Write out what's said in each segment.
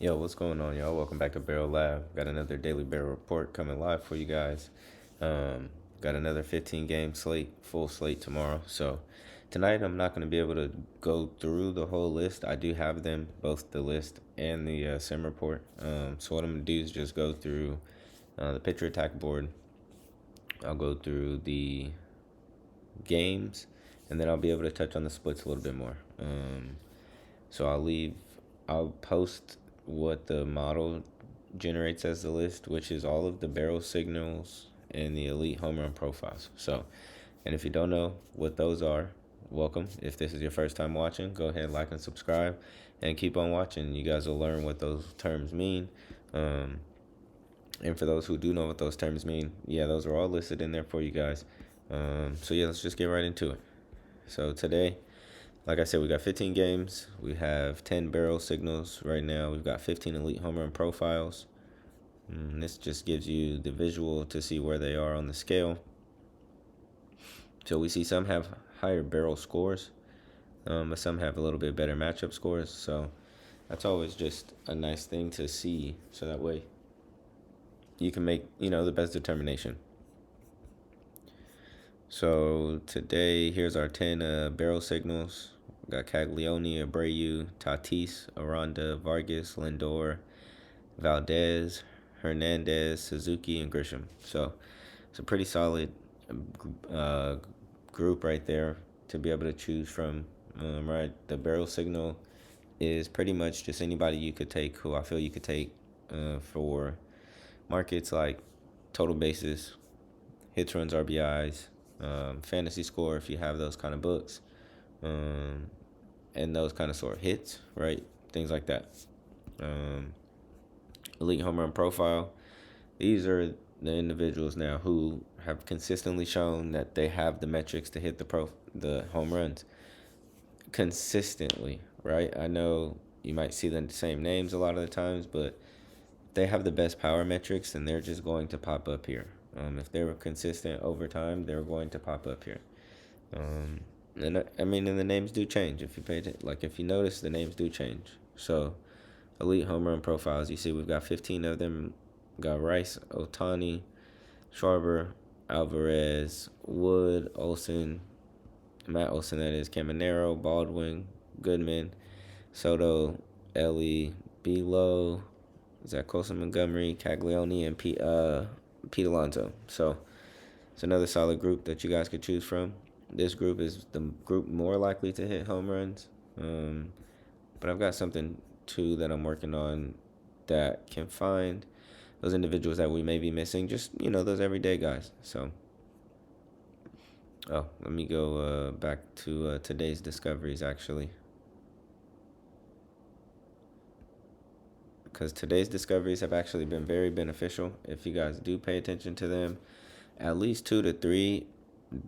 Yo, what's going on, y'all? Welcome back to Barrel Lab. Got another daily barrel report coming live for you guys. Um, got another 15 game slate, full slate tomorrow. So tonight I'm not going to be able to go through the whole list. I do have them, both the list and the sim report. So what I'm going to do is just go through the pitcher attack board. I'll go through the games, and then I'll be able to touch on the splits a little bit more. So I'll post what the model generates as the list, which is all of the barrel signals and the elite home run profiles. So, and if you don't know what those are, welcome. If this is your first time watching, go ahead, like and subscribe, and keep on watching. You guys will learn what those terms mean. And for those who do know what those terms mean, yeah, those are all listed in there for you guys. So yeah, let's just get right into it. So today, like I said, we got 15 games. We have 10 barrel signals right now. We've got 15 elite home run profiles. This just gives you the visual to see where they are on the scale. So we see some have higher barrel scores, but some have a little bit better matchup scores. So that's always just a nice thing to see. So that way you can make, the best determination. So today, here's our 10 barrel signals. We got Caglione, Abreu, Tatis, Aranda, Vargas, Lindor, Valdez, Hernandez, Suzuki, and Grisham. So it's a pretty solid group right there to be able to choose from. Right, the barrel signal is pretty much just anybody you could take who I feel you could take for markets like total bases, hits, runs, RBIs, fantasy score if you have those kind of books, and those kind of sort of hits, right? Things like that. Elite home run profile. These are the individuals now who have consistently shown that they have the metrics to hit the home runs consistently, right? I know you might see the same names a lot of the times, but they have the best power metrics, and they're just going to pop up here. If they were consistent over time, they're going to pop up here. And the names do change. If you if you notice, the names do change. So, elite home run profiles. You see, we've got 15 of them. We got Rice, Otani, Schwarber, Alvarez, Wood, Olson, Matt Olson, that is, Caminero, Baldwin, Goodman, Soto, Ellie, Below, Zach Colson, Montgomery, Caglione, and Pete Alonso. So it's another solid group that you guys could choose from. This group is the group more likely to hit home runs. But I've got something too that I'm working on that can find those individuals that we may be missing. Just, those everyday guys. So, let me go back to today's discoveries, actually. Because today's discoveries have actually been very beneficial. If you guys do pay attention to them, at least 2 to 3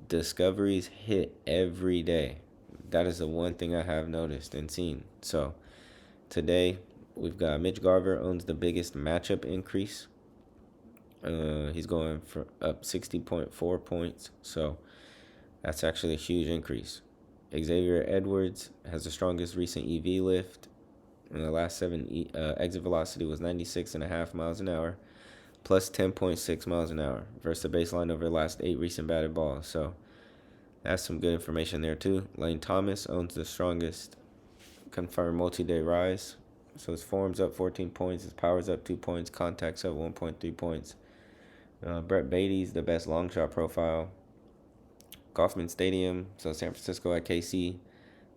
discoveries hit every day. That is the one thing I have noticed and seen. So today we've got Mitch Garver owns the biggest matchup increase. He's going for up 60.4 points. So that's actually a huge increase. Xavier Edwards has the strongest recent EV lift. In the last 7, exit velocity was 96.5 miles an hour, plus 10.6 miles an hour versus the baseline over the last 8 recent batted balls. So that's some good information there too. Lane Thomas owns the strongest confirmed multi-day rise. So his form's up 14 points, his power's up 2 points, contact's up 1.3 points. Brett Beatty's the best long shot profile. Kauffman Stadium, so San Francisco at KC,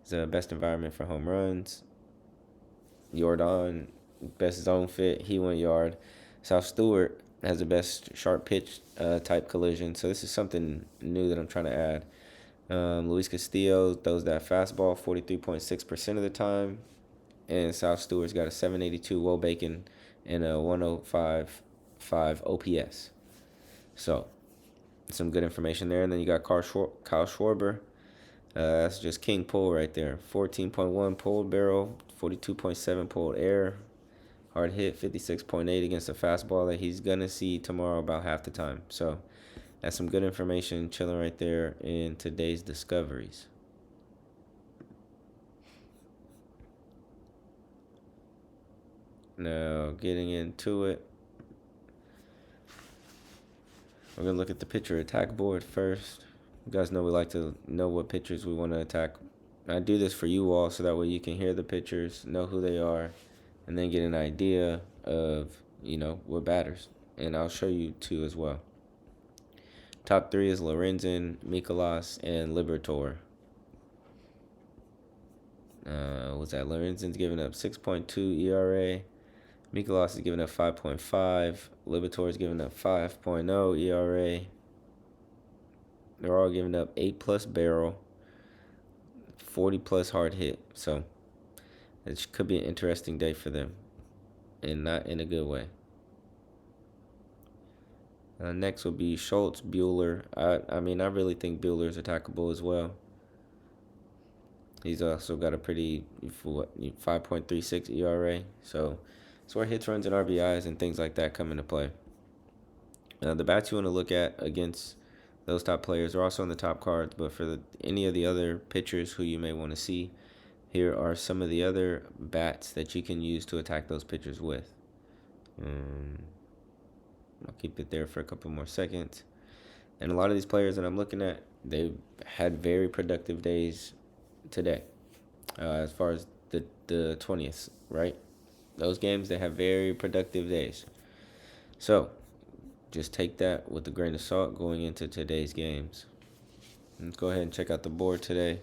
is the best environment for home runs. Jordan, best zone fit, he went yard. South Stewart has the best sharp pitch type collision. So this is something new that I'm trying to add. Luis Castillo throws that fastball 43.6% of the time. And South Stewart's got a 782 Woe Bacon and a 105.5 OPS. So some good information there. And then you got Kyle Schwarber. That's just king pull right there. 14.1 pulled barrel, 42.7 pulled air. Hard hit, 56.8 against a fastball that he's going to see tomorrow about half the time. So that's some good information chilling right there in today's discoveries. Now, getting into it, we're going to look at the pitcher attack board first. You guys know we like to know what pitchers we want to attack. I do this for you all so that way you can hear the pitchers, know who they are, and then get an idea of, what batters. And I'll show you two as well. Top three is Lorenzen, Mikolas, and Liberatore. What's that? Lorenzen's giving up 6.2 ERA. Mikolas is giving up 5.5. Liberatore is giving up 5.0 ERA. They're all giving up 8+ barrel, 40+ hard hit. So it could be an interesting day for them, and not in a good way. Next will be Schultz, Buehler. I really think Buehler is attackable as well. He's also got a pretty 5.36 ERA. So it's where hits, runs, and RBIs and things like that come into play. The bats you want to look at against those top players are also on the top cards, but for any of the other pitchers who you may want to see, here are some of the other bats that you can use to attack those pitchers with. I'll keep it there for a couple more seconds. And a lot of these players that I'm looking at, they've had very productive days today. As far as the 20th, right? Those games, they have very productive days. So just take that with a grain of salt going into today's games. Let's go ahead and check out the board today.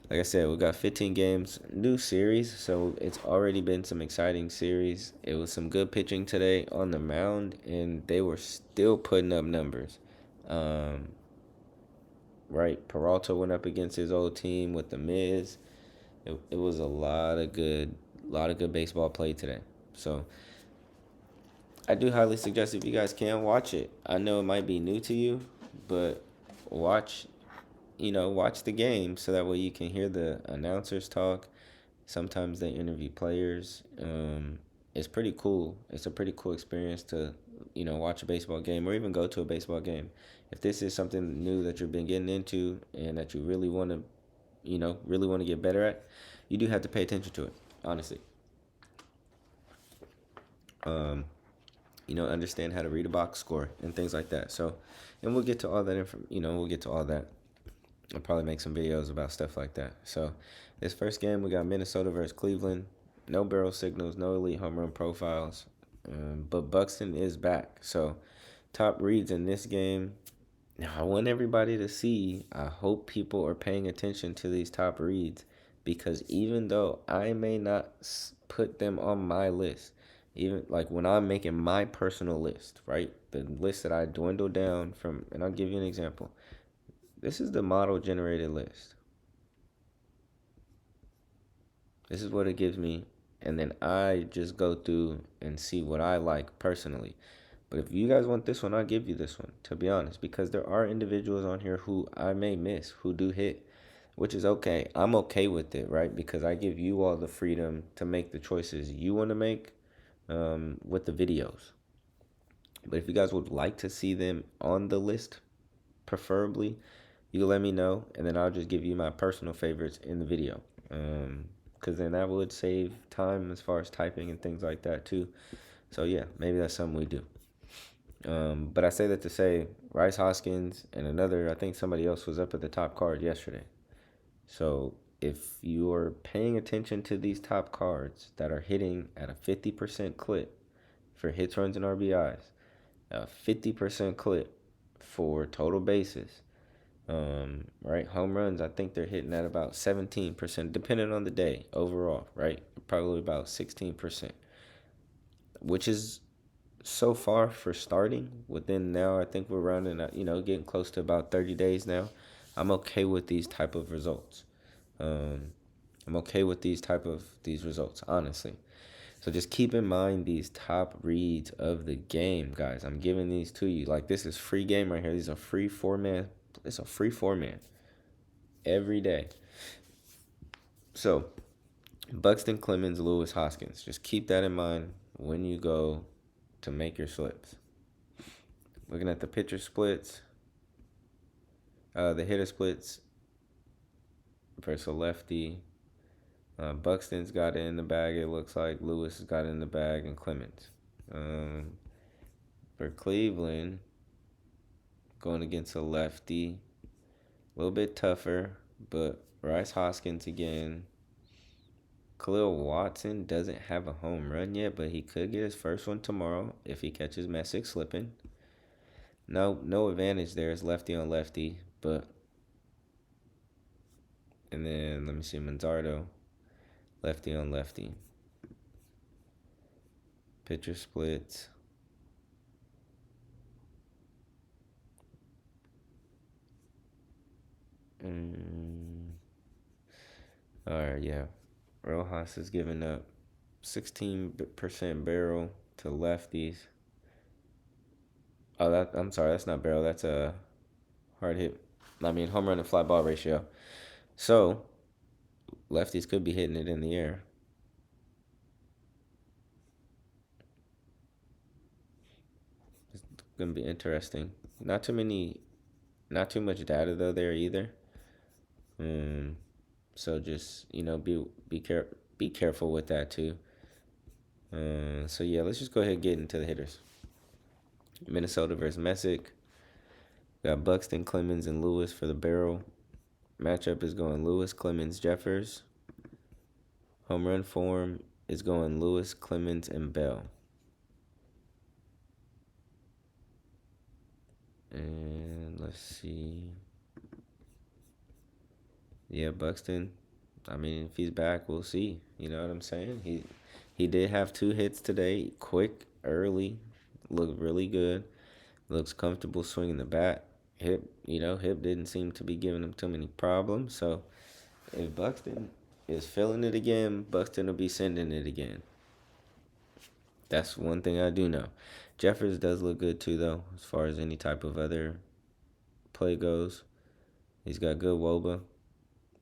Like I said, we got 15 games, new series, so it's already been some exciting series. It was some good pitching today on the mound, and they were still putting up numbers. Right, Peralta went up against his old team with the Miz. It was a lot of good baseball played today. So I do highly suggest if you guys can watch it. I know it might be new to you, but watch the game so that way you can hear the announcers talk. Sometimes they interview players. It's pretty cool. It's a pretty cool experience to, watch a baseball game or even go to a baseball game. If this is something new that you've been getting into and that you really want to, get better at, you do have to pay attention to it, honestly. Understand how to read a box score and things like that. So, and we'll get to all that we'll get to all that. I'll probably make some videos about stuff like that. So, this first game, we got Minnesota versus Cleveland. No barrel signals, no elite home run profiles. But Buxton is back. So, top reads in this game. Now, I want everybody to see, I hope people are paying attention to these top reads, because even though I may not put them on my list, even like when I'm making my personal list, right? The list that I dwindle down from, and I'll give you an example. This is the model generated list. This is what it gives me. And then I just go through and see what I like personally. But if you guys want this one, I'll give you this one, to be honest. Because there are individuals on here who I may miss, who do hit, which is okay. I'm okay with it, right? Because I give you all the freedom to make the choices you want to make with the videos. But if you guys would like to see them on the list, preferably, you let me know, and then I'll just give you my personal favorites in the video. Because then that would save time as far as typing and things like that too. So yeah, maybe that's something we do. But I say that to say Rice Hoskins and another, I think somebody else was up at the top card yesterday. So if you are paying attention to these top cards that are hitting at a 50% clip for hits, runs, and RBIs, a 50% clip for total bases, right? Home runs, I think they're hitting at about 17%, depending on the day overall, right? Probably about 16%, which is so far for starting. Within now, I think we're running, getting close to about 30 days now. I'm okay with these type of results. I'm okay with these results, honestly. So just keep in mind these top reads of the game, guys. I'm giving these to you. Like, this is free game right here. These are free four-man. It's a free four-man every day. So, Buxton, Clemens, Lewis, Hoskins. Just keep that in mind when you go to make your slips. Looking at the pitcher splits, the hitter splits versus a lefty. Buxton's got it in the bag. It looks like Lewis has got it in the bag, and Clemens. For Cleveland, going against a lefty, a little bit tougher, but Rice Hoskins again. Khalil Watson doesn't have a home run yet, but he could get his first one tomorrow if he catches Messick slipping. No advantage there. It's lefty on lefty, but and then let me see Manzardo, lefty on lefty. Pitcher splits. All right, yeah. Rojas is giving up 16% barrel to lefties. Oh, I'm sorry, that's not barrel. That's a hard hit. I mean, home run and fly ball ratio. So, lefties could be hitting it in the air. It's gonna be interesting. Not too much data though there either. So just be careful with that too. So yeah, let's just go ahead and get into the hitters. Minnesota versus Messick. Got Buxton, Clemens, and Lewis for the barrel. Matchup is going Lewis, Clemens, Jeffers. Home run form is going Lewis, Clemens, and Bell. And let's see. Yeah, Buxton. I mean, if he's back, we'll see. You know what I'm saying? He did have 2 hits today, quick, early, looked really good. Looks comfortable swinging the bat. Hip didn't seem to be giving him too many problems. So if Buxton is feeling it again, Buxton will be sending it again. That's one thing I do know. Jeffers does look good too, though, as far as any type of other play goes. He's got good WOBA.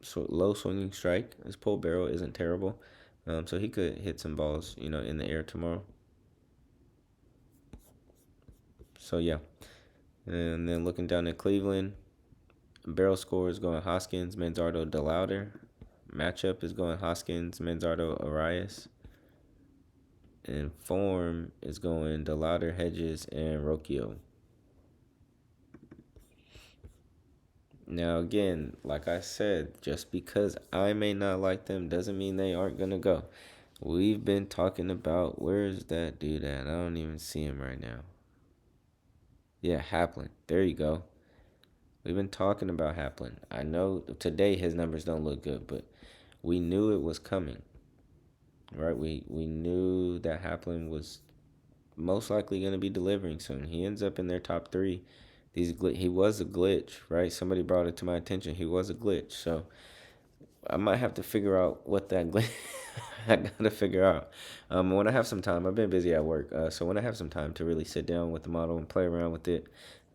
So low swinging strike. His pull barrel isn't terrible. So he could hit some balls, in the air tomorrow. So yeah. And then looking down at Cleveland, barrel score is going Hoskins, Manzardo, DeLauder. Matchup is going Hoskins, Manzardo, Arias. And form is going DeLauder, Hedges, and Rocchio. Now, again, like I said, just because I may not like them doesn't mean they aren't going to go. We've been talking about, where's that dude at? I don't even see him right now. Yeah, Haplin. There you go. We've been talking about Haplin. I know today his numbers don't look good, but we knew it was coming. Right? We knew that Haplin was most likely going to be delivering soon. He ends up in their top 3. He was a glitch, right? Somebody brought it to my attention. He was a glitch. So I might have to figure out what that glitch I gotta figure out. When I have some time, I've been busy at work. So when I have some time to really sit down with the model and play around with it,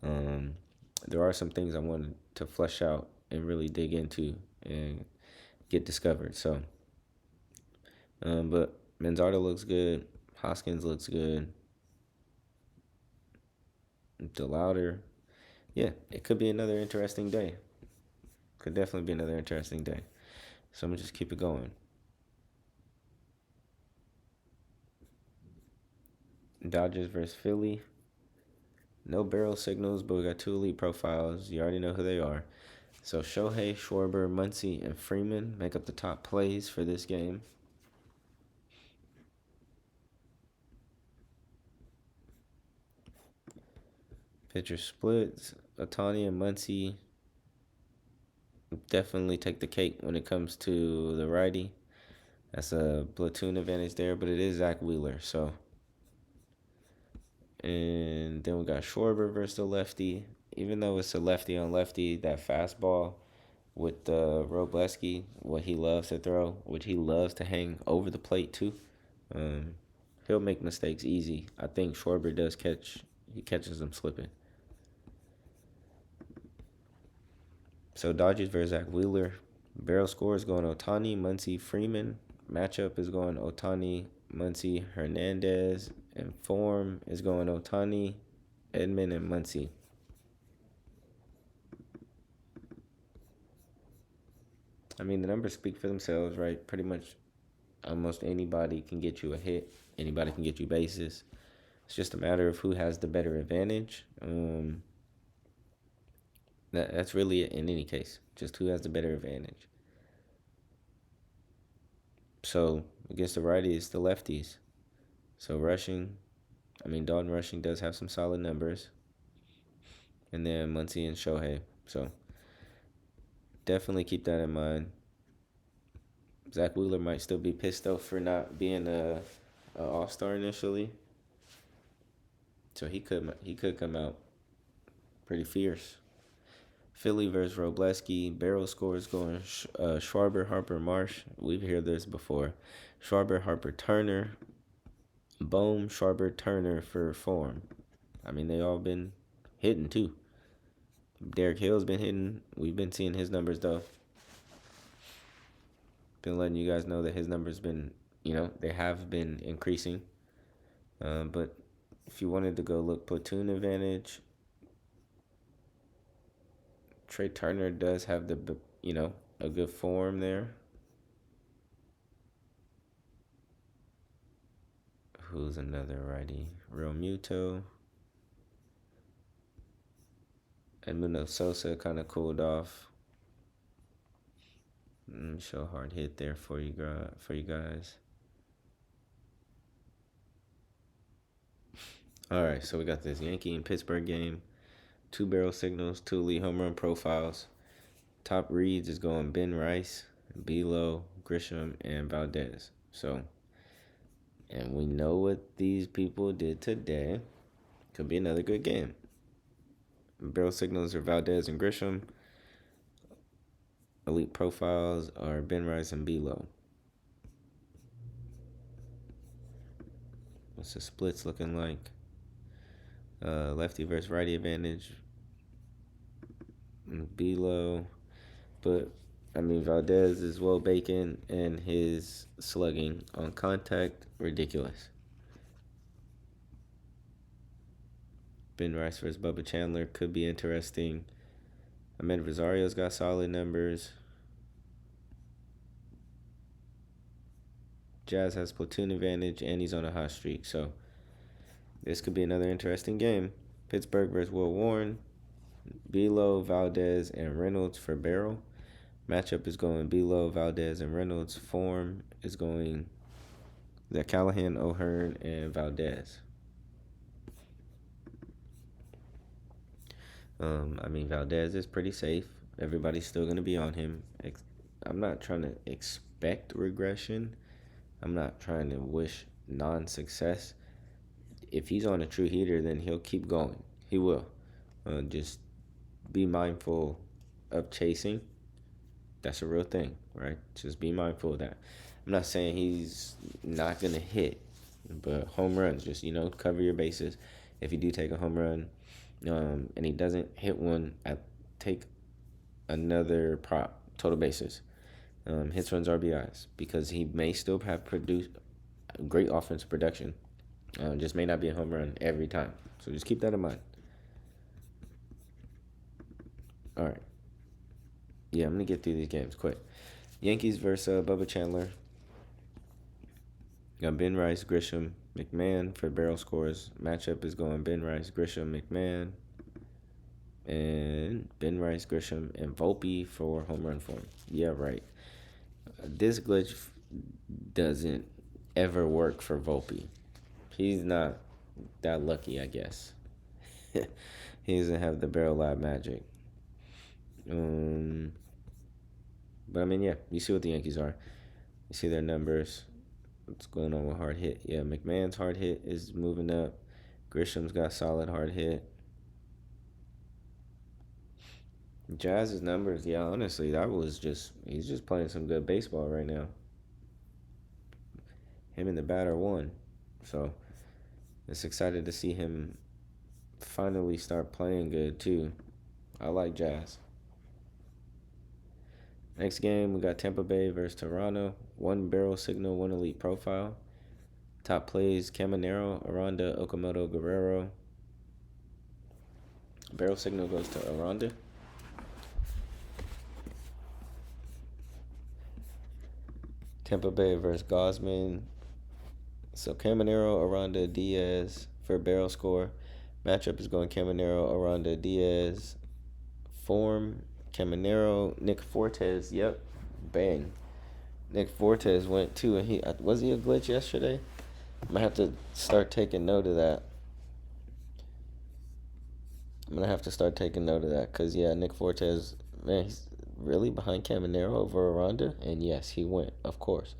there are some things I wanted to flesh out and really dig into and get discovered. So, but Manzardo looks good. Hoskins looks good. DeLauder, yeah, it could be another interesting day. Could definitely be another interesting day. So I'm gonna just keep it going. Dodgers versus Philly. No barrel signals, but we got 2 elite profiles. You already know who they are. So Shohei, Schwarber, Muncy, and Freeman make up the top plays for this game. Pitcher splits. Ohtani and Muncy definitely take the cake when it comes to the righty. That's a platoon advantage there, but it is Zach Wheeler. So, and then we got Schwarber versus the lefty. Even though it's a lefty on lefty, that fastball with Robleski, what he loves to throw, which he loves to hang over the plate too. He'll make mistakes easy. I think Schwarber he catches them slipping. So Dodgers versus Zach Wheeler. Barrel score is going Ohtani, Muncy, Freeman. Matchup is going Ohtani, Muncy, Hernandez. And form is going Ohtani, Edman, and Muncy. I mean, the numbers speak for themselves, right? Pretty much almost anybody can get you a hit, anybody can get you bases. It's just a matter of who has the better advantage. That's really it in any case, just who has the better advantage. So against the righties, the lefties. So rushing, I mean, Dalton rushing does have some solid numbers. And then Muncy and Shohei. So definitely keep that in mind. Zach Wheeler might still be pissed off for not being a All-Star initially. So he could come out pretty fierce. Philly versus Robleski. Barrel scores going Schwarber, Harper, Marsh. We've heard this before. Schwarber, Harper, Turner. Bohm, Schwarber, Turner for form. I mean, they all been hitting too. Derek Hill's been hitting. We've been seeing his numbers though. Been letting you guys know that his numbers been, they have been increasing. But if you wanted to go look platoon advantage, Trey Turner does have a good form there. Who's another righty? Real Muto. Edmundo Sosa kind of cooled off. Show a hard hit there for you guys. All right, so we got this Yankee and Pittsburgh game. 2 barrel signals, 2 elite home run profiles. Top reads is going Ben Rice, Belo, Grisham, and Valdez. So, and we know what these people did today. Could be another good game. Barrel signals are Valdez and Grisham. Elite profiles are Ben Rice and Belo. What's the splits looking like? Lefty versus righty advantage. Belo. But, I mean, Valdez is well bacon, and his slugging on contact, ridiculous. Ben Rice versus Bubba Chandler could be interesting. Ahmed Rosario's got solid numbers. Jazz has platoon advantage, and he's on a hot streak. So this could be another interesting game. Pittsburgh versus Will Warren. Belo, Valdez, and Reynolds for barrel. Matchup is going Belo, Valdez, and Reynolds. Form is going Callahan, O'Hearn, and Valdez. I mean, Valdez is pretty safe. Everybody's still going to be on him. I'm not trying to expect regression. I'm not trying to wish non-success. If he's on a true heater, then he'll keep going. He will. Just be mindful of chasing. That's a real thing, right? Just be mindful of that. I'm not saying he's not going to hit, but home runs, just, cover your bases. If you do take a home run, and he doesn't hit one, take another prop, total bases. Hits, runs, RBIs, because he may still have produced great offensive production. Just may not be a home run every time. So just keep that in mind. All right. Yeah, I'm going to get through these games quick. Yankees versus Bubba Chandler. Got Ben Rice, Grisham, McMahon for barrel scores. Matchup is going Ben Rice, Grisham, McMahon. And Ben Rice, Grisham, and Volpe for home run form. Yeah, right. This glitch doesn't ever work for Volpe. He's not that lucky, I guess. He doesn't have the barrel lab magic. But I mean, yeah, you see what the Yankees are. You see their numbers. What's going on with hard hit? Yeah, McMahon's hard hit is moving up. Grisham's got solid hard hit. Jazz's numbers, yeah, honestly, he's just playing some good baseball right now. Him and the batter won. So, it's excited to see him finally start playing good, too. I like Jazz. Next game, we got Tampa Bay versus Toronto. 1 barrel signal, 1 elite profile. Top plays, Caminero, Aranda, Okamoto, Guerrero. Barrel signal goes to Aranda. Tampa Bay versus Gosman. So Caminero, Aranda, Diaz for barrel score. Matchup is going Caminero, Aranda, Diaz. Form, Caminero, Nick Fortes. Yep, bang. Nick Fortes went too, and was he a glitch yesterday? I'm gonna have to start taking note of that. Cause yeah, Nick Fortes, man, he's really behind Caminero over Aranda, and yes, he went, of course.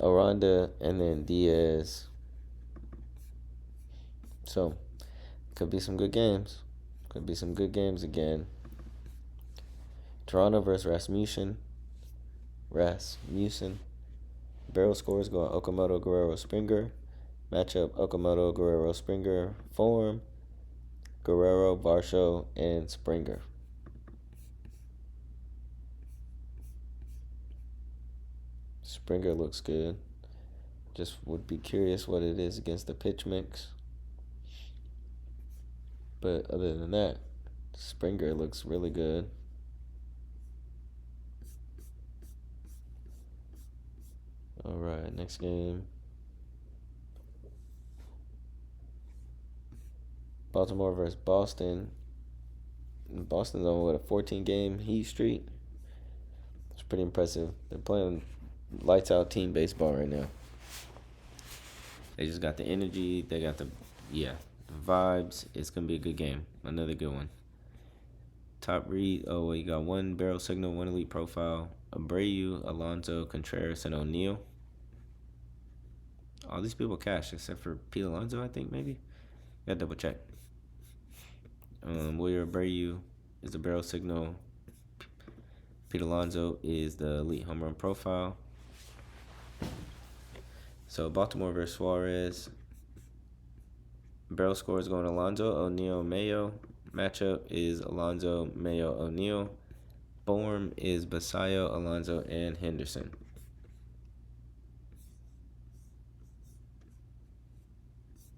Aranda and then Diaz. So could be some good games. Again. Toronto versus Rasmussen. Barrel scores going Okamoto, Guerrero, Springer. Matchup Okamoto, Guerrero, Springer. Form Guerrero, Varsho, and Springer. Springer looks good. Just would be curious what it is against the pitch mix. But other than that, Springer looks really good. All right, next game. Baltimore versus Boston. Boston's on a 14-game heat streak. It's pretty impressive. They're playing lights out team baseball right now. They just got the energy. They got the vibes. It's gonna be a good game. Another good one. Top read. Oh, you got one barrel signal, one elite profile. Abreu, Alonso, Contreras, and O'Neill. All these people cash except for Pete Alonso, I think maybe. Gotta double check. William Abreu is the barrel signal. Pete Alonso is the elite home run profile. So Baltimore versus Suarez. Barrel score is going Alonso, O'Neill, Mayo. Matchup is Alonso, Mayo, O'Neill. Form is Basayo, Alonso, and Henderson.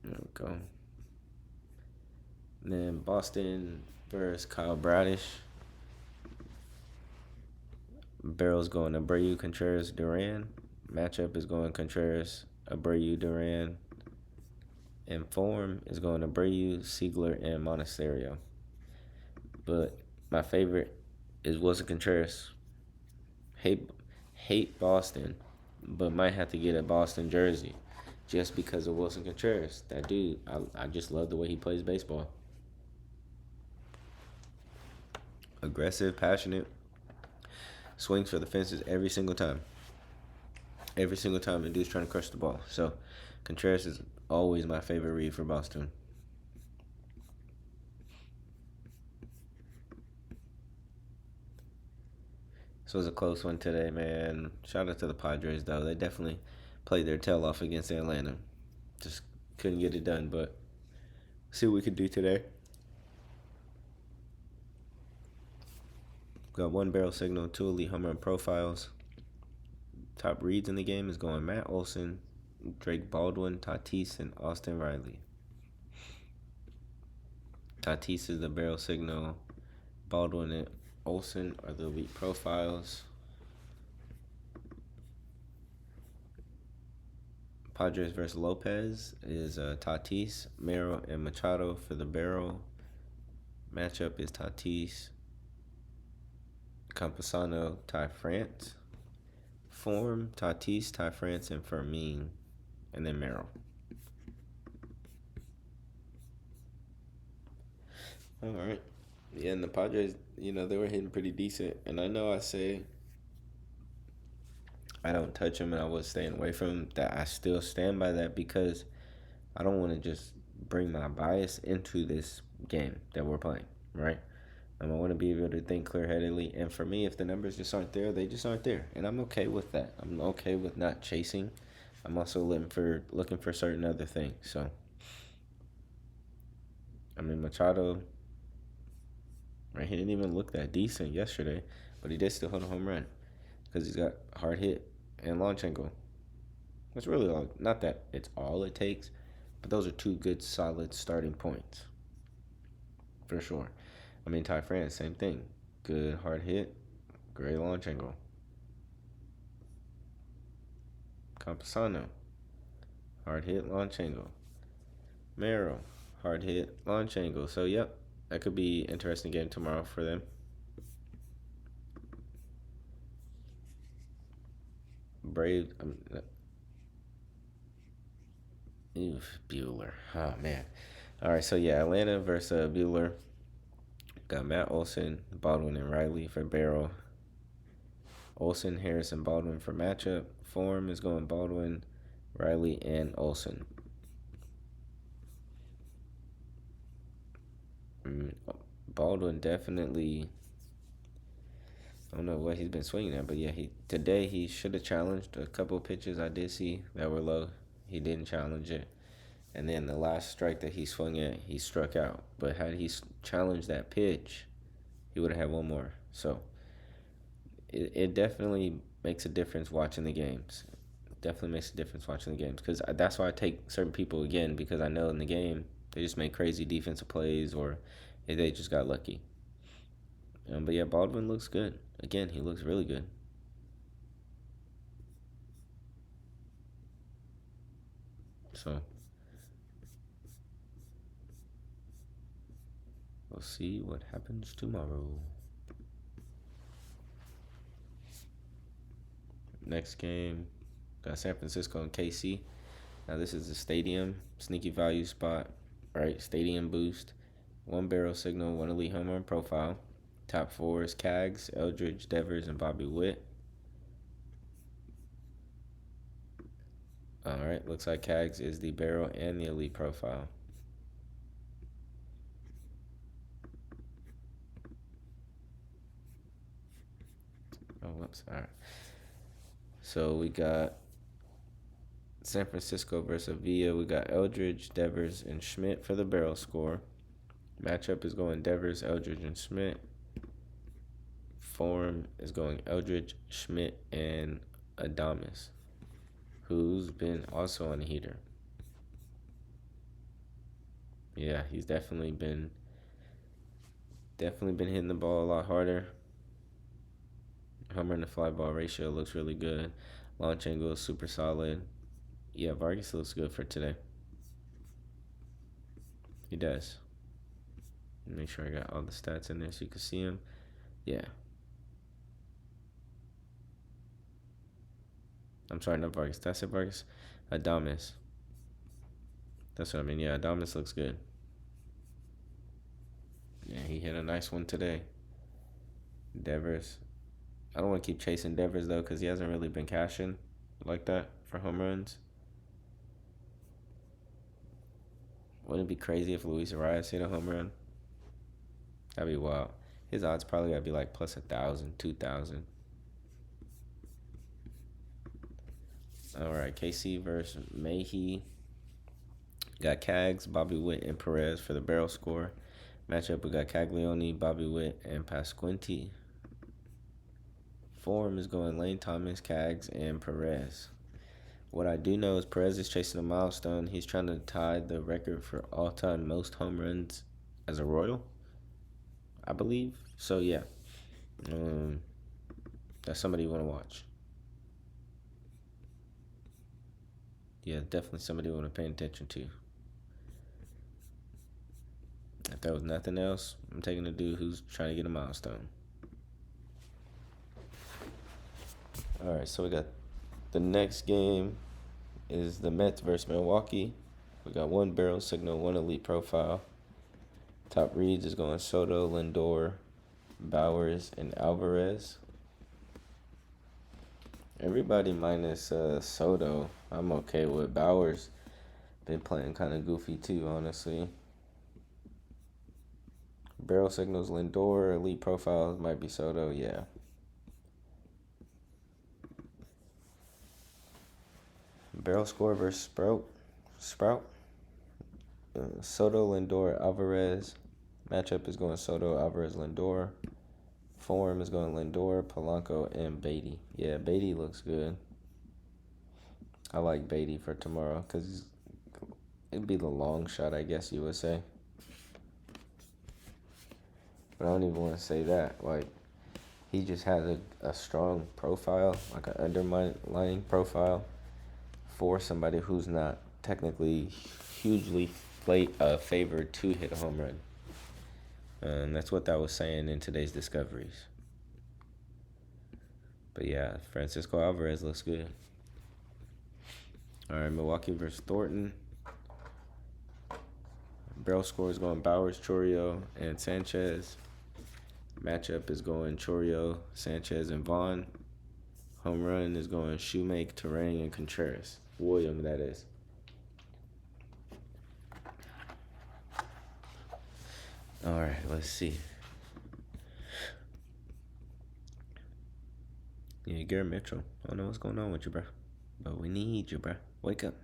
There we go. And then Boston versus Kyle Bradish. Barrel's going Abreu, Contreras, Duran. Matchup is going Contreras, Abreu, Duran. And form is going Abreu, Siegler, and Monasterio. But my favorite is Wilson Contreras. Hate Boston, but might have to get a Boston jersey just because of Wilson Contreras. That dude, I just love the way he plays baseball. Aggressive, passionate, swings for the fences every single time. The dude's trying to crush the ball. So Contreras is always my favorite read for Boston. This was a close one today, man. Shout out to the Padres, though. They definitely played their tail off against Atlanta. Just couldn't get it done, but see what we could do today. Got one barrel signal, two elite home run profiles. Top reads in the game is going Matt Olson, Drake Baldwin, Tatis, and Austin Riley. Tatis is the barrel signal. Baldwin and Olson are the elite profiles. Padres versus Lopez is Tatis, Mero, and Machado for the barrel. Matchup is Tatis, Campusano, Ty France. Form, Tatis, Ty France, and Fermin. And then Merrill. All right. Yeah, and the Padres, they were hitting pretty decent. And I know I say I don't touch them and I was staying away from them. That I still stand by that because I don't want to just bring my bias into this game that we're playing, right? I want to be able to think clear-headedly. And for me, if the numbers just aren't there, they just aren't there. And I'm okay with that. I'm okay with not chasing. I'm also looking for certain other things. So, Machado, right? He didn't even look that decent yesterday, but he did still hit a home run because he's got hard hit and launch angle. It's really not that it's all it takes, but those are two good, solid starting points for sure. Ty France, same thing. Good hard hit, great launch angle. Campusano, hard hit, launch angle. Merrill, hard hit, launch angle. So, yep, that could be an interesting game tomorrow for them. Brave. Bueller. Oh, man. All right, so yeah, Atlanta versus Bueller. Got Matt Olson, Baldwin, and Riley for barrel. Olson, Harrison, Baldwin for matchup. Form is going Baldwin, Riley, and Olson. Baldwin definitely. I don't know what he's been swinging at, but yeah, today he should have challenged a couple pitches I did see that were low. He didn't challenge it, and then the last strike that he swung at, he struck out. But had he challenged that pitch, he would have had one more. So it definitely makes a difference watching the games. Definitely makes a difference watching the games because that's why I take certain people again because I know in the game they just make crazy defensive plays or they just got lucky. But yeah, Baldwin looks good. Again, he looks really good. So we'll see what happens tomorrow. Next game, got San Francisco and KC. Now this is the stadium sneaky value spot, right? Stadium boost, one barrel signal, one elite home run profile. Top four is Cags, Eldridge, Devers, and Bobby Witt. All right, looks like Cags is the barrel and the elite profile. Oh, whoops. All right. So we got San Francisco versus Villa. We got Eldridge, Devers, and Schmidt for the barrel score. Matchup is going Devers, Eldridge, and Schmidt. Form is going Eldridge, Schmidt, and Adames, who's been also on the heater. Yeah, he's definitely been hitting the ball a lot harder. Home run to fly ball ratio looks really good. Launch angle is super solid. Yeah, Vargas looks good for today. He does. Make sure I got all the stats in there so you can see him. Yeah. I'm sorry, not Vargas. That's it, Vargas. Adames. That's what I mean. Yeah, Adames looks good. Yeah, he hit a nice one today. Devers. I don't want to keep chasing Devers, though, because he hasn't really been cashing like that for home runs. Wouldn't it be crazy if Luis Arias hit a home run? That'd be wild. His odds probably gotta be like plus 1,000, 2,000. All right, KC versus Mayhe. Got Cags, Bobby Witt, and Perez for the barrel score. Matchup, we got Caglione, Bobby Witt, and Pasquinti. Form is going Lane Thomas, Cags, and Perez. What I do know is Perez is chasing a milestone. He's trying to tie the record for all-time most home runs as a Royal, I believe. So, yeah. That's somebody you want to watch. Yeah, definitely somebody you want to pay attention to. If there was nothing else, I'm taking a dude who's trying to get a milestone. All right, so we got the next game is the Mets versus Milwaukee. We got one barrel signal, one elite profile. Top reads is going Soto, Lindor, Bowers, and Alvarez. Everybody minus Soto. I'm okay with Bowers. Been playing kind of goofy too, honestly. Barrel signals Lindor, elite profiles might be Soto, yeah. Barrel score versus Sprout. Soto, Lindor, Alvarez. Matchup is going Soto, Alvarez, Lindor. Form is going Lindor, Polanco, and Beatty. Yeah, Beatty looks good. I like Beatty for tomorrow because it'd be the long shot, I guess you would say. But I don't even want to say that. Like, he just has a strong profile, like an underlying profile. for somebody who's not technically hugely favored to hit a home run. That's what that was saying in today's discoveries. But yeah, Francisco Alvarez looks good. All right, Milwaukee versus Thornton. Barrel score is going Bowers, Chourio, and Sanchez. Matchup is going Chourio, Sanchez, and Vaughn. Home run is going Shoemake, Terang, and Contreras. William, that is. All right, let's see. Yeah, Garrett Mitchell. I don't know what's going on with you, bro. But we need you, bro. Wake up.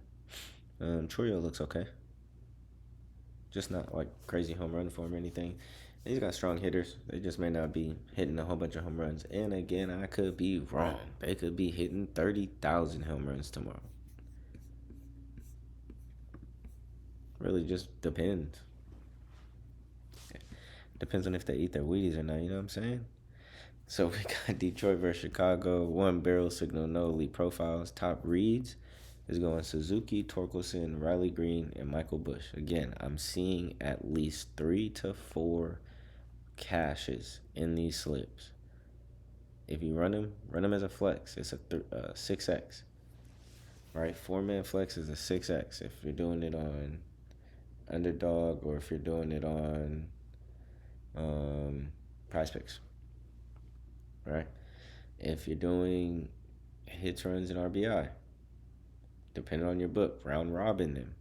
Chourio looks okay. Just not like crazy home run form or anything. He's got strong hitters. They just may not be hitting a whole bunch of home runs. And again, I could be wrong. They could be hitting 30,000 home runs tomorrow. Really just depends. Depends on if they eat their Wheaties or not, you know what I'm saying? So we got Detroit versus Chicago. One barrel signal, no elite profiles. Top reads is going Suzuki, Torkelson, Riley Green, and Michael Busch. Again, I'm seeing at least 3 to 4 cashes in these slips. If you run them as a flex. It's a 6X. Right? 4-man flex is a 6X. If you're doing it on Underdog or if you're doing it on Prize Picks. Right? If you're doing hits, runs, and RBI, depending on your book, round robin them.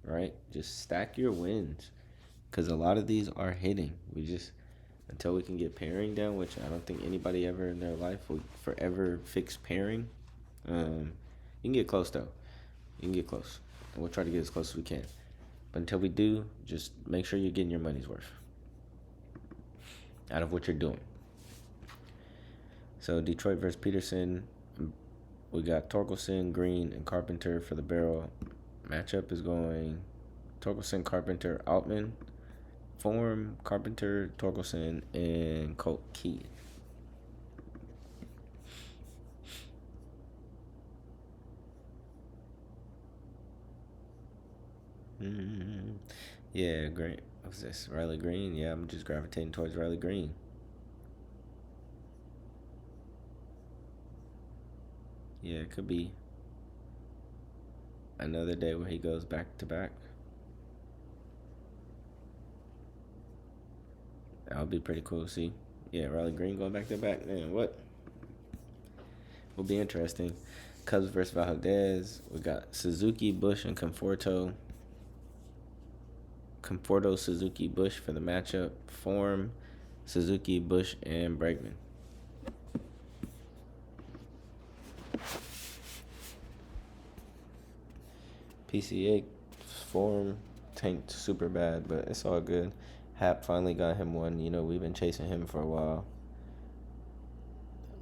Right? Just stack your wins. Because a lot of these are hitting. Until we can get pairing down, which I don't think anybody ever in their life will forever fix pairing. You can get close, though. You can get close. And we'll try to get as close as we can. But until we do, just make sure you're getting your money's worth out of what you're doing. So Detroit versus Peterson. We got Torkelson, Green, and Carpenter for the barrel. Matchup is going Torkelson, Carpenter, Altman. Form, Carpenter, Torkelson, and Colt Key. Yeah, great. What's this? Riley Green? Yeah, I'm just gravitating towards Riley Green. Yeah, it could be another day where he goes back to back. That would be pretty cool to see. Yeah, Riley Green going back to back. Man, what? Will be interesting. Cubs versus Valdez. We got Suzuki, Bush, and Conforto. Conforto, Suzuki, Bush for the matchup. Form, Suzuki, Bush, and Bregman. PCA form tanked super bad, but it's all good. Hap finally got him one. You know, we've been chasing him for a while.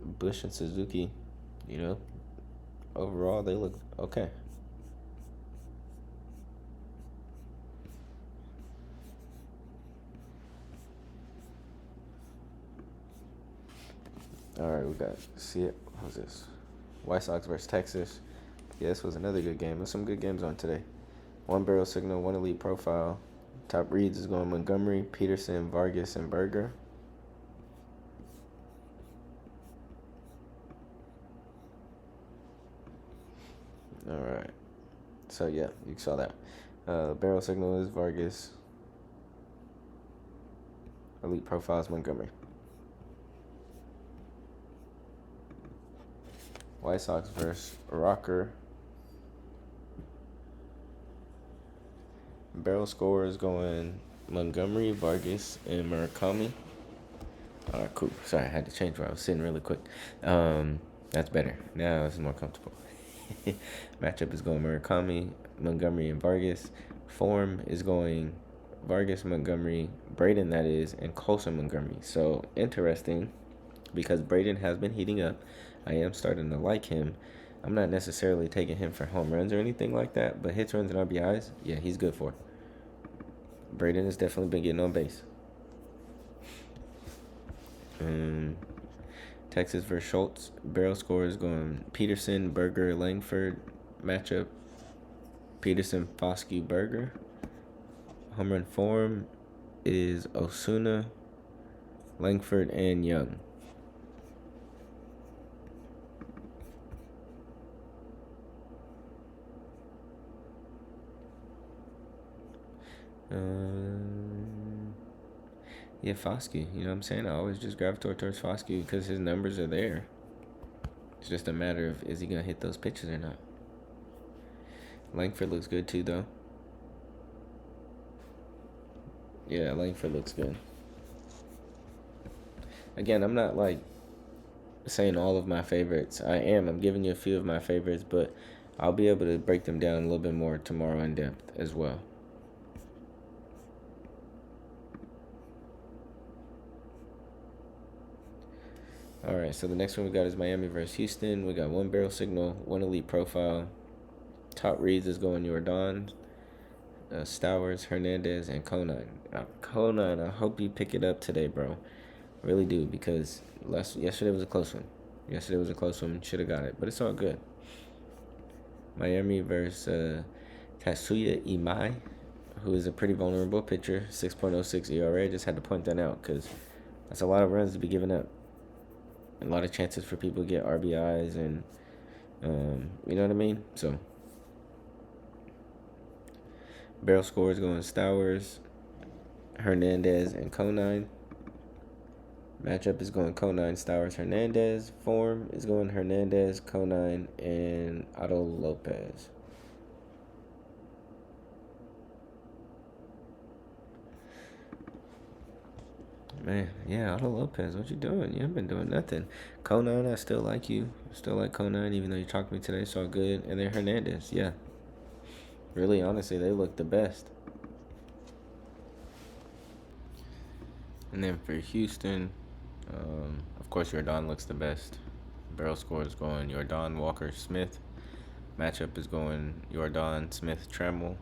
Bush and Suzuki, you know, overall they look okay. All right, we got how's this? White Sox versus Texas. Yeah, this was another good game. There's some good games on today. One barrel signal, one elite profile. Top reads is going Montgomery, Peterson, Vargas, and Berger. All right. So, yeah, you saw that. Barrel signal is Vargas. Elite profile is Montgomery. White Sox versus Rocker. Barrel score is going Montgomery, Vargas, and Murakami. All right, cool. Sorry, I had to change where I was sitting really quick. That's better. Now it's more comfortable. Matchup is going Murakami, Montgomery, and Vargas. Form is going Vargas, Montgomery, Braden, that is, and Colson Montgomery. So, interesting, because Braden has been heating up. I am starting to like him. I'm not necessarily taking him for home runs or anything like that, but hits, runs, and RBIs, yeah, he's good for it. Braden has definitely been getting on base. Texas versus Schultz. Barrel score is going Peterson, Berger, Langford. matchup, Peterson, Foscue, Berger. Home run form is Osuna, Langford, and Young. Yeah, Foscue. You know what I'm saying? I always just gravitate towards Foscue because his numbers are there. It's just a matter of is he going to hit those pitches or not. Langford looks good too, though. Yeah, Langford looks good. Again, I'm not like saying all of my favorites. I'm giving you a few of my favorites, but I'll be able to break them down a little bit more tomorrow in depth as well. All right, so the next one we got is Miami versus Houston. We got one barrel signal, one elite profile. Top reads is going Jordan, Stowers, Hernandez, and Conine. Conine, I hope you pick it up today, bro. Really do, because yesterday was a close one. Should have got it, but it's all good. Miami versus Tatsuya Imai, who is a pretty vulnerable pitcher, 6.06 ERA. Just had to point that out because that's a lot of runs to be giving up. A lot of chances for people to get RBIs and, you know what I mean? So, barrel scores going Stowers, Hernandez, and Conine. Matchup is going Conine, Stowers, Hernandez. Form is going Hernandez, Conine, and Otto Lopez. Man, yeah, Otto Lopez, what you doing? You haven't been doing nothing. Conine, I still like you. Still like Conine, even though you talked to me today, so good. And then Hernandez, yeah. Really, honestly, they look the best. And then for Houston, of course, Jordan looks the best. Barrel score is going Jordan, Walker, Smith. Matchup is going Jordan, Smith, Trammell.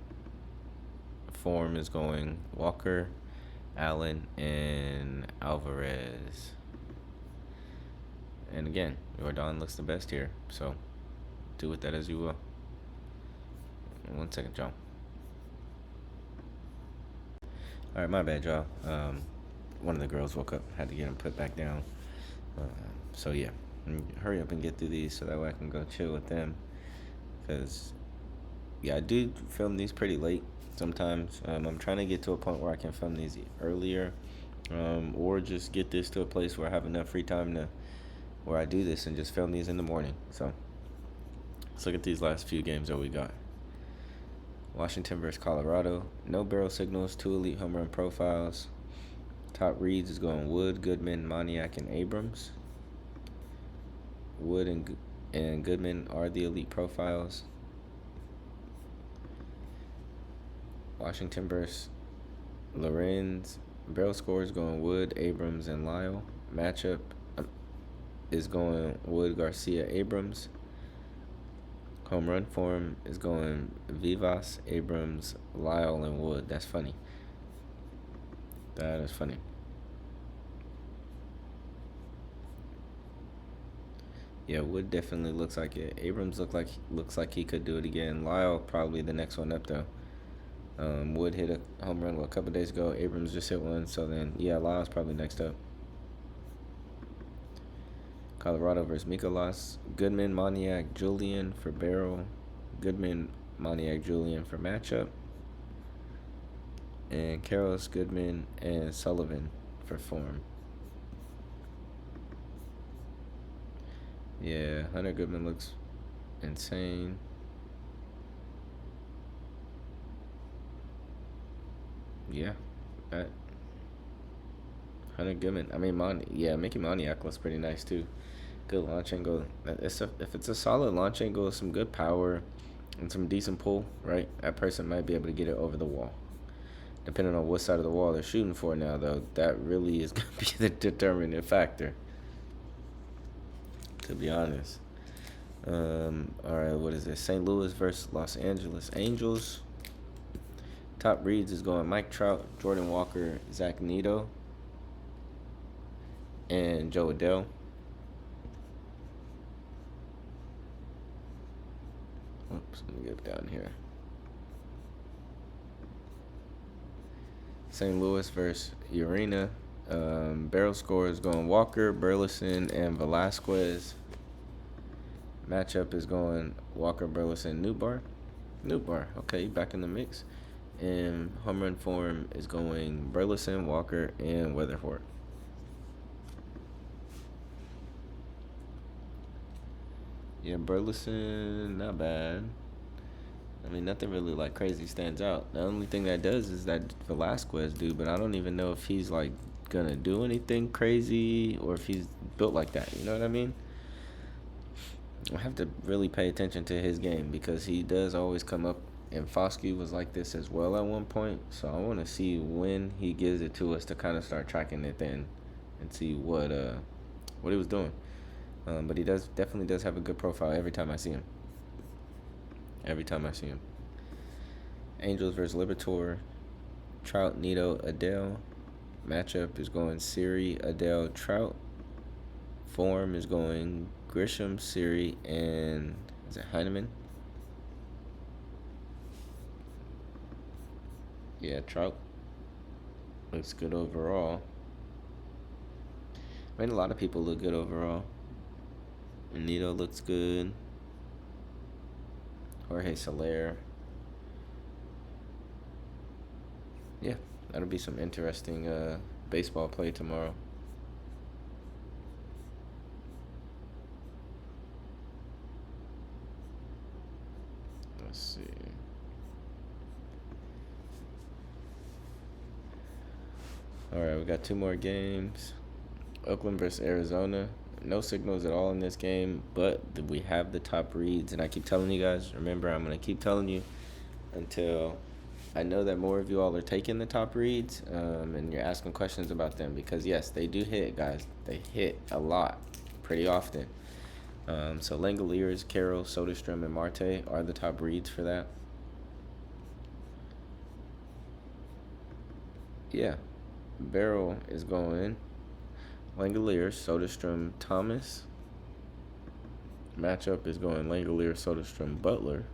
Form is going Walker, Allen, and Alvarez. And again, Jordan looks the best here. So, do with that as you will. 1 second, y'all. Alright, my bad, y'all. One of the girls woke up. Had to get him put back down. So, yeah. Hurry up and get through these so that way I can go chill with them. Because, yeah, I do film these pretty late sometimes. I'm trying to get to a point where I can film these earlier. Or just get this to a place where I have enough free time to where I do this and just film these in the morning. So, let's look at these last few games that we got. Washington versus Colorado. No barrel signals, 2 elite home run profiles. Top reads is going Wood, Goodman, Moniak, and Abrams. Wood and Goodman are the elite profiles. Washington versus Lorenz. Barrel score is going Wood, Abrams, and Lyle. Matchup is going Wood, Garcia, Abrams. Home run form is going Vivas, Abrams, Lyle, and Wood. That's funny. That is funny. Yeah, Wood definitely looks like it. Abrams looks like he could do it again. Lyle probably the next one up though. Wood hit a home run a couple days ago. Abrams just hit one. So then, yeah, Lyle's probably next up. Colorado versus Mikolas. Goodman, Moniak, Julian for barrel. Goodman, Moniak, Julian for matchup. And Karros, Goodman, and Sullivan for form. Yeah, Hunter Goodman looks insane. Yeah, that Hunter Goodman. I mean, Mickey Moniak looks pretty nice too. Good launch angle. If it's a solid launch angle with some good power and some decent pull, right? That person might be able to get it over the wall. Depending on what side of the wall they're shooting for now, though, that really is going to be the determining factor. To be honest. All right, what is this? St. Louis versus Los Angeles Angels. Top reads is going Mike Trout, Jordan Walker, Zach Neto, and Joe Adele. Let me get down here. St. Louis versus Urena. Barrel score is going Walker, Burleson, and Velasquez. Matchup is going Walker, Burleson, Newbar. Okay, back in the mix. And home run form is going Burleson, Walker, and Weatherford. Yeah, Burleson, not bad. I mean, nothing really like crazy stands out. The only thing that does is that Velasquez dude, but I don't even know if he's like gonna do anything crazy or if he's built like that. You know what I mean? I have to really pay attention to his game because he does always come up, and Foskey was like this as well at one point. So I want to see when he gives it to us to kind of start tracking it then and see what he was doing. But he definitely does have a good profile every time I see him. Angels versus Liberatore. Trout, Nito, Adele. Matchup is going Siri, Adele, Trout. Form is going Grisham, Siri, and is it Heineman? Yeah, Trout looks good overall. I mean, a lot of people look good overall. Nito looks good. Jorge Soler. Yeah, that'll be some interesting baseball play tomorrow. Let's see. All right, we got 2 more games. Oakland versus Arizona. No signals at all in this game, but we have the top reads, and I keep telling you guys, remember, I'm going to keep telling you until I know that more of you all are taking the top reads, and you're asking questions about them, because, yes, they do hit, guys. They hit a lot, pretty often. So Langoliers, Carroll, Soderstrom, and Marte are the top reads for that. Yeah, Barrel is going Langoliers, Soderstrom, Thomas. Matchup is going Langoliers, Soderstrom, Butler.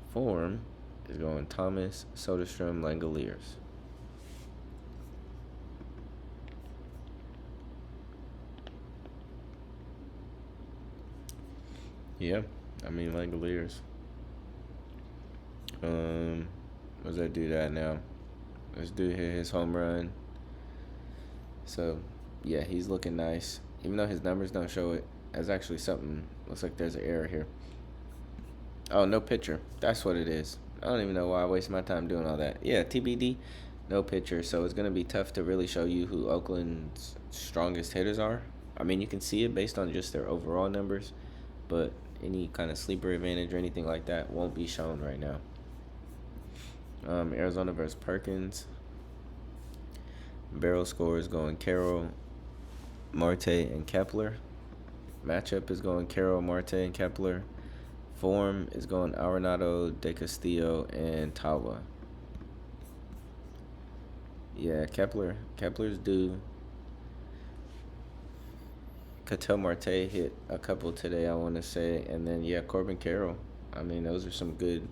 Form is going Thomas, Soderstrom, Langoliers. Yeah, I mean Langoliers. What's that dude at now? This dude hit his home run. So, yeah, he's looking nice. Even though his numbers don't show it, that's actually something. Looks like there's an error here. Oh, no pitcher. That's what it is. I don't even know why I waste my time doing all that. Yeah, TBD, no pitcher. So it's going to be tough to really show you who Oakland's strongest hitters are. I mean, you can see it based on just their overall numbers, but any kind of sleeper advantage or anything like that won't be shown right now. Arizona versus Perkins. Barrel score is going Carroll, Marte, and Kepler. Matchup is going Carroll, Marte, and Kepler. Form is going Arenado, De Castillo, and Tawa. Yeah, Kepler's due. Cattell Marte hit a couple today, I want to say. And then, yeah, Corbin Carroll. I mean, those are some good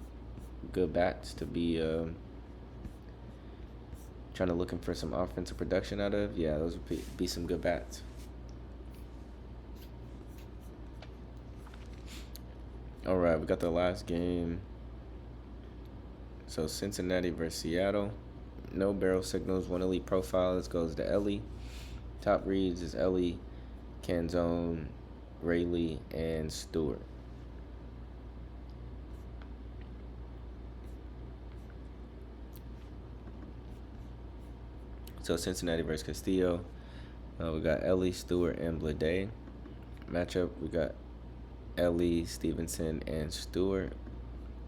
bats to be trying to looking for some offensive production out of. Yeah, those would be some good bats. All right, we got the last game. So Cincinnati versus Seattle. No barrel signals. 1 elite profile. This goes to Ellie. Top reads is Ellie, Canzone, Rayleigh, and Stewart. So Cincinnati versus Castillo. We got Ellie, Stewart, and Blade. Matchup, we got Ellie, Stevenson, and Stewart.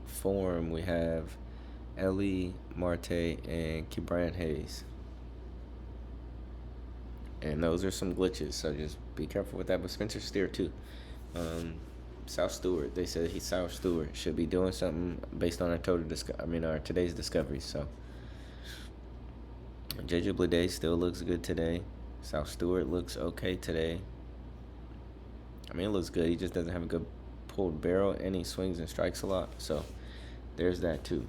Form, we have Ellie, Marte, and Ke'Bryan Hayes. And those are some glitches, so just be careful with that. But Spencer Steer, too. South Stewart, they said South Stewart should be doing something based on our today's discoveries. So JJ Bleday still looks good today. South Stewart looks okay today. I mean, it looks good. He just doesn't have a good pulled barrel, and he swings and strikes a lot. So there's that too.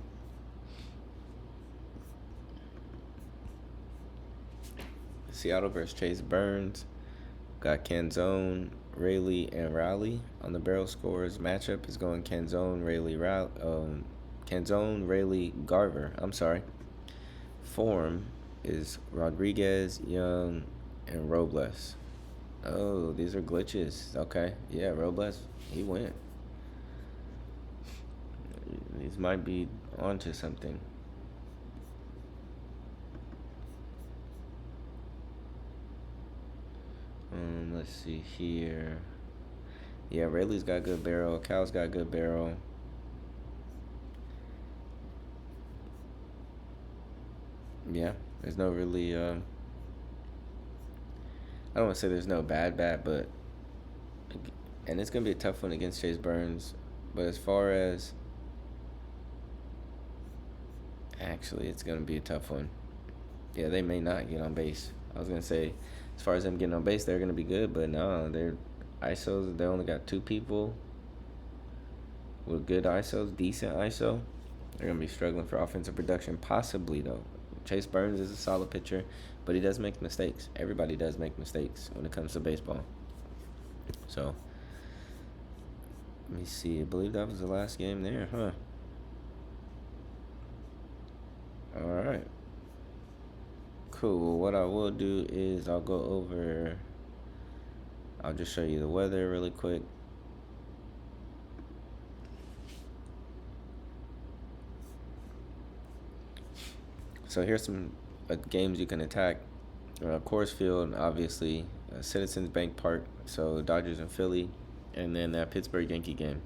Seattle versus Chase Burns. Got Canzone, Rayleigh, and Raleigh on the barrel scores. Matchup is going Canzone, Rayleigh, Garver. I'm sorry. Form is Rodriguez, Young, and Robles. Oh, these are glitches. Okay. Yeah, Robles, he went. These might be onto something. Let's see here. Yeah, Rayleigh's got good barrel. Cal's got good barrel. Yeah, there's no really. I don't want to say there's no bad bat, but and it's gonna be a tough one against Chase Burns. But as far as actually, it's gonna be a tough one. Yeah, they may not get on base. I was gonna say, as far as them getting on base, they're gonna be good, but no, they're ISOs. They only got 2 people with good ISOs, decent ISO. They're gonna be struggling for offensive production, possibly though. Chase Burns is a solid pitcher, but he does make mistakes. Everybody does make mistakes when it comes to baseball. So let me see. I believe that was the last game there, huh? All right. Cool. What I will do is I'll just show you the weather really quick. So here's some games you can attack. Coors Field, obviously, Citizens Bank Park, so Dodgers and Philly, and then that Pittsburgh Yankee game.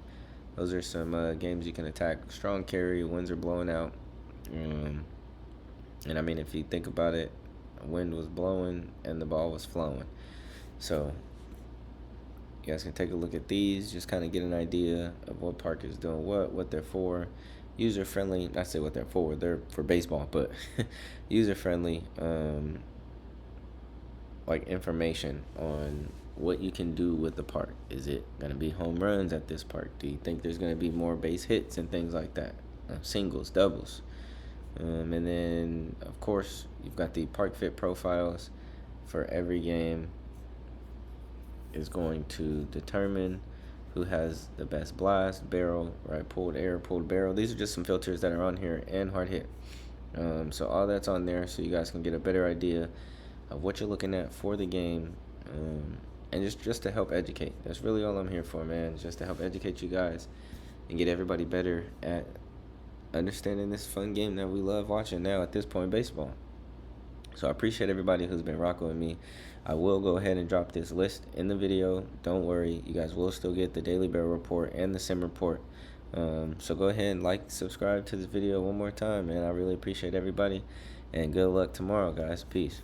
Those are some games you can attack. Strong carry, winds are blowing out. And I mean, if you think about it, wind was blowing and the ball was flowing. So you guys can take a look at these, just kind of get an idea of what park is doing what they're for. User friendly, not say what they're for baseball, but user friendly, like information on what you can do with the park. Is it going to be home runs at this park? Do you think there's going to be more base hits and things like that? Singles, doubles. And then, of course, you've got the park fit profiles for every game. Is going to determine who has the best blast, barrel, right, pulled air, pulled barrel. These are just some filters that are on here, and hard hit. So all that's on there, so you guys can get a better idea of what you're looking at for the game, and just to help educate. That's really all I'm here for, man. Just to help educate you guys and get everybody better at understanding this fun game that we love watching now at this point in baseball. So I appreciate everybody who's been rocking with me. I will go ahead and drop this list in the video. Don't worry, you guys will still get the Daily Barrel Report and the Sim Report. So go ahead and subscribe to this video one more time, man. I really appreciate everybody, and good luck tomorrow, guys. Peace.